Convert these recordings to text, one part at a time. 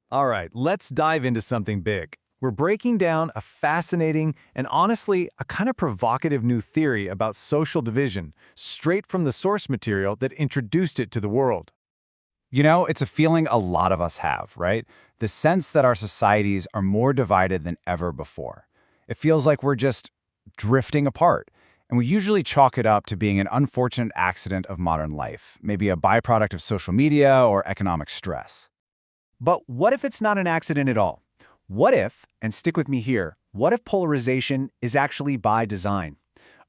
All right, let's dive into something big. We're breaking down a fascinating and honestly a kind of provocative new theory about social division, straight from the source material that introduced it to the world. You know, it's a feeling a lot of us have, right? The sense that our societies are more divided than ever before. It feels like we're just drifting apart. And we usually chalk it up to being an unfortunate accident of modern life, maybe a byproduct of social media or economic stress. But what if it's not an accident at all? What if, and stick with me here, what if polarization is actually by design?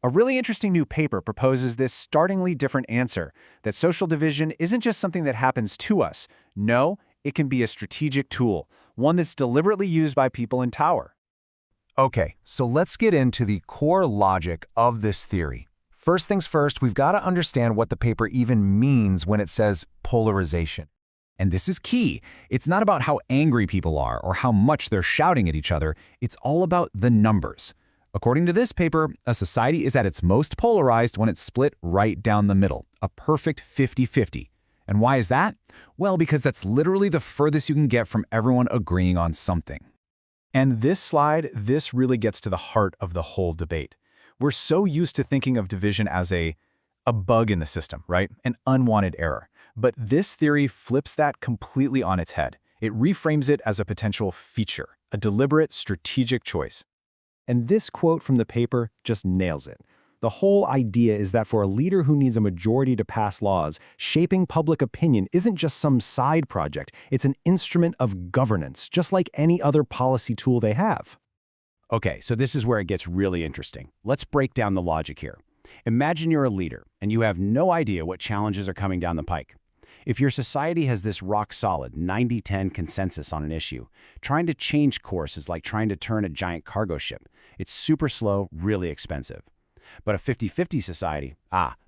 A really interesting new paper proposes this startlingly different answer, that social division isn't just something that happens to us. No, it can be a strategic tool, one that's deliberately used by people in power. Okay, so let's get into the core logic of this theory. First things first, we've got to understand what the paper even means when it says polarization. And this is key. It's not about how angry people are or how much they're shouting at each other. It's all about the numbers. According to this paper, a society is at its most polarized when it's split right down the middle, a perfect 50-50. And why is that? Well, because that's literally the furthest you can get from everyone agreeing on something. And this really gets to the heart of the whole debate. We're so used to thinking of division as a bug in the system, right? An unwanted error. But this theory flips that completely on its head. It reframes it as a potential feature, a deliberate, strategic choice. And this quote from the paper just nails it. The whole idea is that for a leader who needs a majority to pass laws, shaping public opinion isn't just some side project. It's an instrument of governance, just like any other policy tool they have. Okay, so this is where it gets really interesting. Let's break down the logic here. Imagine you're a leader, and you have no idea what challenges are coming down the pike. If your society has this rock-solid 90-10 consensus on an issue, trying to change course is like trying to turn a giant cargo ship. It's super slow, really expensive. But a 50-50 society,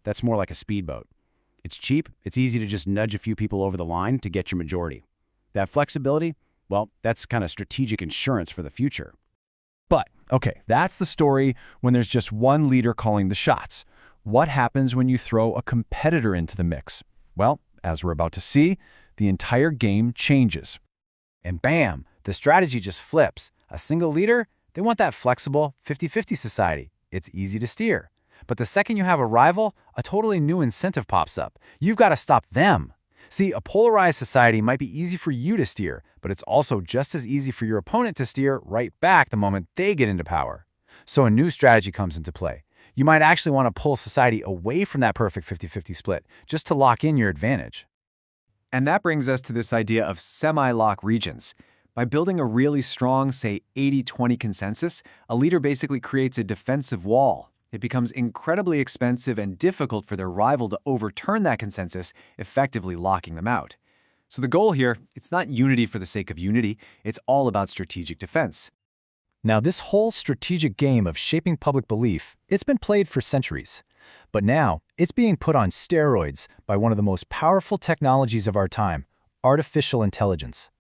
that's more like a speedboat. It's cheap, it's easy to just nudge a few people over the line to get your majority. That flexibility, well, that's kind of strategic insurance for the future. But, okay, that's the story when there's just one leader calling the shots. What happens when you throw a competitor into the mix? Well, as we're about to see, the entire game changes. And bam, the strategy just flips. A single leader, they want that flexible 50-50 society. It's easy to steer. But the second you have a rival, a totally new incentive pops up. You've got to stop them. See, a polarized society might be easy for you to steer, but it's also just as easy for your opponent to steer right back the moment they get into power. So a new strategy comes into play. You might actually want to pull society away from that perfect 50-50 split just to lock in your advantage. And that brings us to this idea of semi-lock regions. By building a really strong, say, 80-20 consensus, a leader basically creates a defensive wall. It becomes incredibly expensive and difficult for their rival to overturn that consensus, effectively locking them out. So the goal here, it's not unity for the sake of unity, it's all about strategic defense. Now, this whole strategic game of shaping public belief, it's been played for centuries. But now, it's being put on steroids by one of the most powerful technologies of our time, artificial intelligence.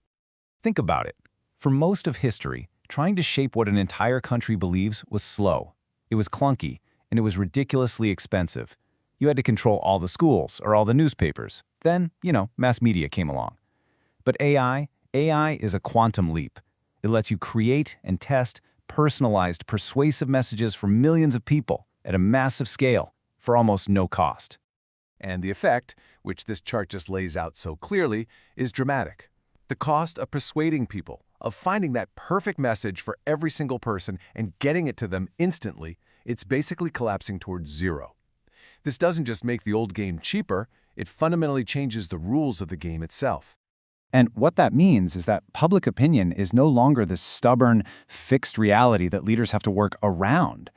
Think about it. For most of history, trying to shape what an entire country believes was slow. It was clunky, and it was ridiculously expensive. You had to control all the schools or all the newspapers. Then, mass media came along. But AI is a quantum leap. It lets you create and test personalized, persuasive messages for millions of people at a massive scale for almost no cost. And the effect, which this chart just lays out so clearly, is dramatic. The cost of persuading people, of finding that perfect message for every single person and getting it to them instantly, it's basically collapsing towards zero. This doesn't just make the old game cheaper, it fundamentally changes the rules of the game itself. And what that means is that public opinion is no longer this stubborn, fixed reality that leaders have to work around.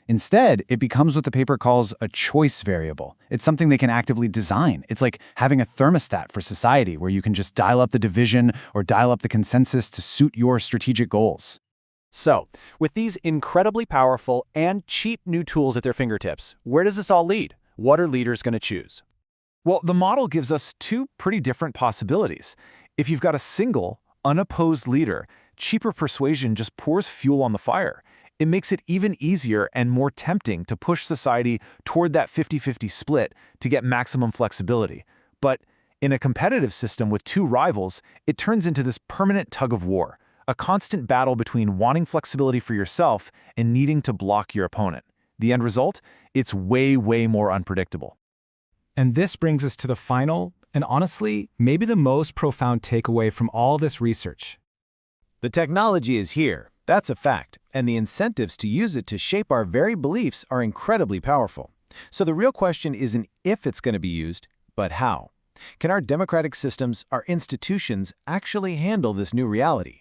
Instead, it becomes what the paper calls a choice variable. It's something they can actively design. It's like having a thermostat for society where you can just dial up the division or dial up the consensus to suit your strategic goals. So, with these incredibly powerful and cheap new tools at their fingertips, where does this all lead? What are leaders going to choose? Well, the model gives us two pretty different possibilities. If you've got a single, unopposed leader, cheaper persuasion just pours fuel on the fire. It makes it even easier and more tempting to push society toward that 50-50 split to get maximum flexibility. But In a competitive system with two rivals, it turns into this permanent tug of war, a constant battle between wanting flexibility for yourself and needing to block your opponent. The end result? It's way, way more unpredictable. And this brings us to the final, and honestly, maybe the most profound takeaway from all this research. The technology is here, that's a fact, and the incentives to use it to shape our very beliefs are incredibly powerful. So the real question isn't if it's going to be used, but how. Can our democratic systems, our institutions, actually handle this new reality?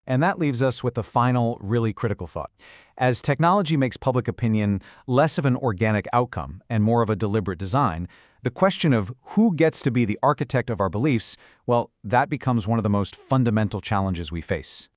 And that leaves us with the final, really critical thought. As technology makes public opinion less of an organic outcome and more of a deliberate design, the question of who gets to be the architect of our beliefs, well, that becomes one of the most fundamental challenges we face.